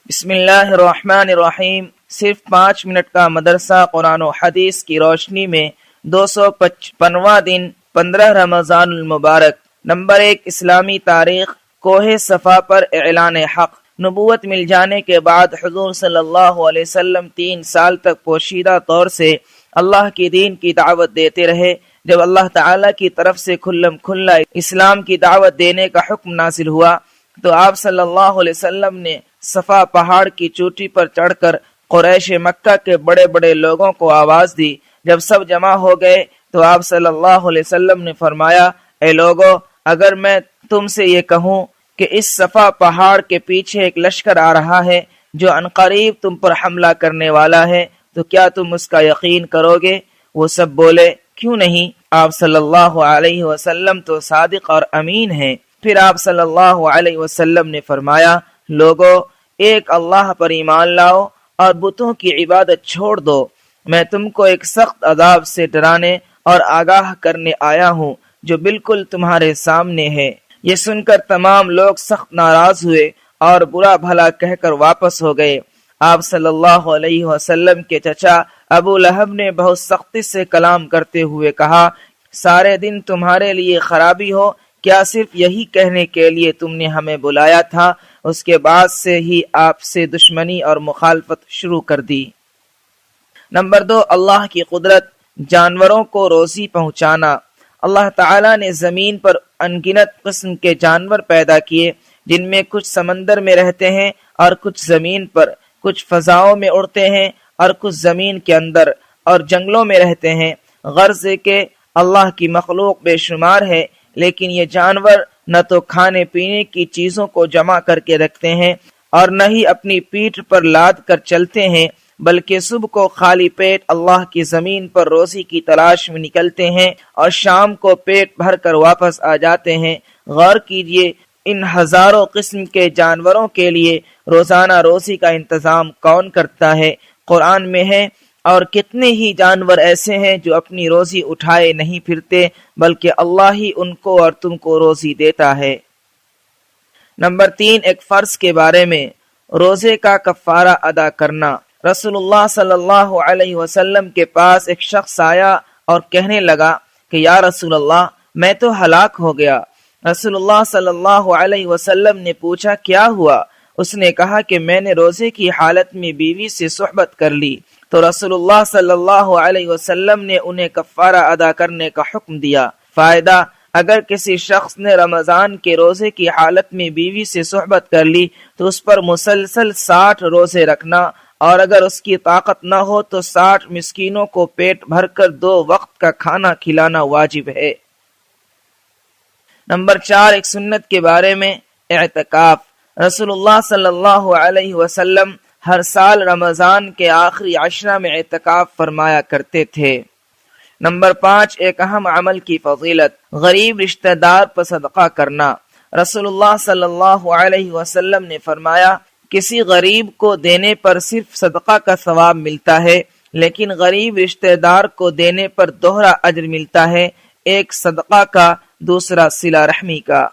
بسم اللہ الرحمن الرحیم۔ صرف 5 منٹ کا مدرسہ قرآن و حدیث کی روشنی میں 255واں دن 15 رمضان المبارک۔ نمبر 1، اسلامی تاریخ۔ کوہ صفا پر اعلان حق۔ نبوت مل جانے کے بعد حضور صلی اللہ علیہ وسلم 3 سال تک پوشیدہ طور سے اللہ کی دین کی دعوت دیتے رہے۔ جب اللہ تعالی کی طرف سے کھلا اسلام کی دعوت دینے کا حکم نازل ہوا تو آپ صلی اللہ علیہ وسلم نے صفا پہاڑ کی چوٹی پر چڑھ کر قریش مکہ کے بڑے بڑے لوگوں کو آواز دی۔ جب سب جمع ہو گئے تو آپ صلی اللہ علیہ وسلم نے فرمایا، اے لوگو، اگر میں تم سے یہ کہوں کہ اس صفا پہاڑ کے پیچھے ایک لشکر آ رہا ہے جو عنقریب تم پر حملہ کرنے والا ہے تو کیا تم اس کا یقین کرو گے؟ وہ سب بولے، کیوں نہیں، آپ صلی اللہ علیہ وسلم تو صادق اور امین ہیں۔ پھر آپ صلی اللہ علیہ وسلم نے فرمایا، لوگو، ایک اللہ پر ایمان لاؤ اور بتوں کی عبادت چھوڑ دو۔ میں تم کو ایک سخت عذاب سے ڈرانے اور آگاہ کرنے آیا ہوں جو بالکل تمہارے سامنے ہے۔ یہ سن کر تمام لوگ سخت ناراض ہوئے اور برا بھلا کہہ کر واپس ہو گئے۔ آپ صلی اللہ علیہ وسلم کے چچا ابو لہب نے بہت سختی سے کلام کرتے ہوئے کہا، سارے دن تمہارے لیے خرابی ہو، کیا صرف یہی کہنے کے لیے تم نے ہمیں بلایا تھا؟ اس کے بعد سے ہی آپ سے دشمنی اور مخالفت شروع کر دی۔ نمبر 2، اللہ کی قدرت، جانوروں کو روزی پہنچانا۔ اللہ تعالیٰ نے زمین پر انگنت قسم کے جانور پیدا کیے جن میں کچھ سمندر میں رہتے ہیں اور کچھ زمین پر، کچھ فضاؤں میں اڑتے ہیں اور کچھ زمین کے اندر اور جنگلوں میں رہتے ہیں۔ غرض ہے کہ اللہ کی مخلوق بے شمار ہے، لیکن یہ جانور نہ تو کھانے پینے کی چیزوں کو جمع کر کے رکھتے ہیں اور نہ ہی اپنی پیٹھ پر لاد کر چلتے ہیں، بلکہ صبح کو خالی پیٹ اللہ کی زمین پر روزی کی تلاش میں نکلتے ہیں اور شام کو پیٹ بھر کر واپس آ جاتے ہیں۔ غور کیجئے، ان ہزاروں قسم کے جانوروں کے لیے روزانہ روزی کا انتظام کون کرتا ہے؟ قرآن میں ہے، اور کتنے ہی جانور ایسے ہیں جو اپنی روزی اٹھائے نہیں پھرتے، بلکہ اللہ ہی ان کو اور تم کو روزی دیتا ہے۔ نمبر 3، ایک فرض کے بارے میں، روزے کا کفارہ ادا کرنا۔ رسول اللہ صلی اللہ علیہ وسلم کے پاس ایک شخص آیا اور کہنے لگا کہ یا رسول اللہ، میں تو ہلاک ہو گیا۔ رسول اللہ صلی اللہ علیہ وسلم نے پوچھا، کیا ہوا؟ اس نے کہا کہ میں نے روزے کی حالت میں بیوی سے صحبت کر لی۔ تو رسول اللہ صلی اللہ علیہ وسلم نے انہیں کفارہ ادا کرنے کا حکم دیا۔ فائدہ، اگر کسی شخص نے رمضان کے روزے کی حالت میں بیوی سے صحبت کر لی تو اس پر مسلسل 60 روزے رکھنا، اور اگر اس کی طاقت نہ ہو تو 60 مسکینوں کو پیٹ بھر کر 2 وقت کا کھانا کھلانا واجب ہے۔ نمبر 4، ایک سنت کے بارے میں، اعتکاف۔ رسول اللہ صلی اللہ علیہ وسلم ہر سال رمضان کے آخری عشرہ میں اعتکاف فرمایا کرتے تھے۔ نمبر 5، ایک اہم عمل کی فضیلت، غریب رشتہ دار پر صدقہ کرنا۔ رسول اللہ صلی اللہ علیہ وسلم نے فرمایا، کسی غریب کو دینے پر صرف صدقہ کا ثواب ملتا ہے، لیکن غریب رشتہ دار کو دینے پر دوہرا اجر ملتا ہے، ایک صدقہ کا، دوسرا صلہ رحمی کا۔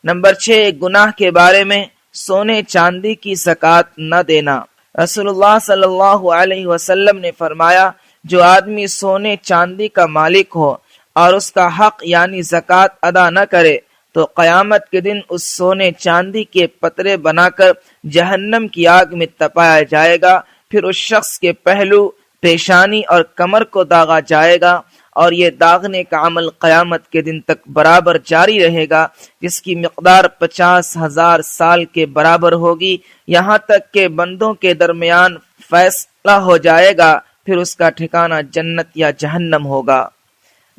نمبر 6، ایک گناہ کے بارے میں، سونے چاندی کی زکوٰۃ نہ دینا۔ رسول اللہ صلی اللہ علیہ وسلم نے فرمایا، جو آدمی سونے چاندی کا مالک ہو اور اس کا حق یعنی زکوٰۃ ادا نہ کرے تو قیامت کے دن اس سونے چاندی کے پترے بنا کر جہنم کی آگ میں تپایا جائے گا، پھر اس شخص کے پہلو، پیشانی اور کمر کو داغا جائے گا، اور یہ داغنے کا عمل قیامت کے دن تک برابر جاری رہے گا، جس کی مقدار 50,000 سال کے برابر ہوگی، یہاں تک کہ بندوں کے درمیان فیصلہ ہو جائے گا، پھر اس کا ٹھکانہ جنت یا جہنم ہوگا۔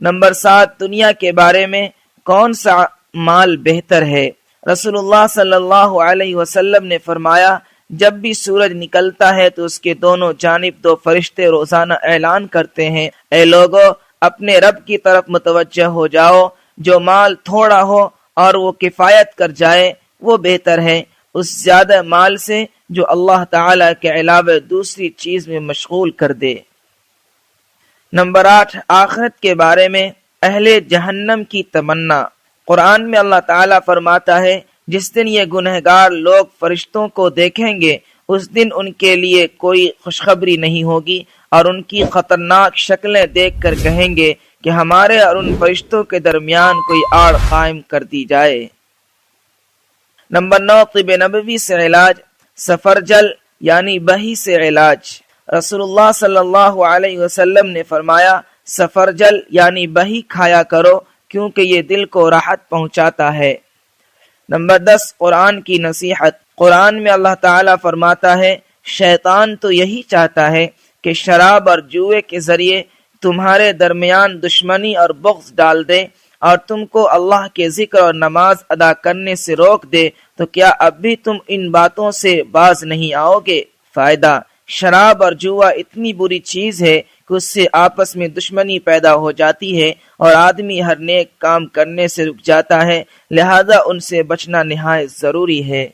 نمبر 7، دنیا کے بارے میں، کون سا مال بہتر ہے؟ رسول اللہ صلی اللہ علیہ وسلم نے فرمایا، جب بھی سورج نکلتا ہے تو اس کے دونوں جانب 2 فرشتے روزانہ اعلان کرتے ہیں، اے لوگو، اپنے رب کی طرف متوجہ ہو جاؤ، جو مال تھوڑا ہو اور وہ کفایت کر جائے وہ بہتر ہے اس زیادہ مال سے جو اللہ تعالی کے علاوہ دوسری چیز میں مشغول کر دے۔ نمبر 8، آخرت کے بارے میں، اہل جہنم کی تمنا۔ قرآن میں اللہ تعالیٰ فرماتا ہے، جس دن یہ گنہگار لوگ فرشتوں کو دیکھیں گے اس دن ان کے لیے کوئی خوشخبری نہیں ہوگی اور ان کی خطرناک شکلیں دیکھ کر کہیں گے کہ ہمارے اور ان فرشتوں کے درمیان کوئی آڑ قائم کر دی جائے۔ نمبر 9، طب نبوی سے علاج، سفرجل یعنی بہی سے علاج۔ رسول اللہ صلی اللہ علیہ وسلم نے فرمایا سفرجل یعنی بہی کھایا کرو کیونکہ یہ دل کو راحت پہنچاتا ہے۔ نمبر 10، قرآن کی نصیحت۔ قرآن میں اللہ تعالیٰ فرماتا ہے شیطان تو یہی چاہتا ہے کہ شراب اور جوئے کے ذریعے تمہارے درمیان دشمنی اور بغض ڈال دے اور تم کو اللہ کے ذکر اور نماز ادا کرنے سے روک دے، تو کیا اب بھی تم ان باتوں سے باز نہیں آؤ گے؟ فائدہ، شراب اور جوا اتنی بری چیز ہے کہ اس سے آپس میں دشمنی پیدا ہو جاتی ہے اور آدمی ہر نیک کام کرنے سے رک جاتا ہے، لہذا ان سے بچنا نہایت ضروری ہے۔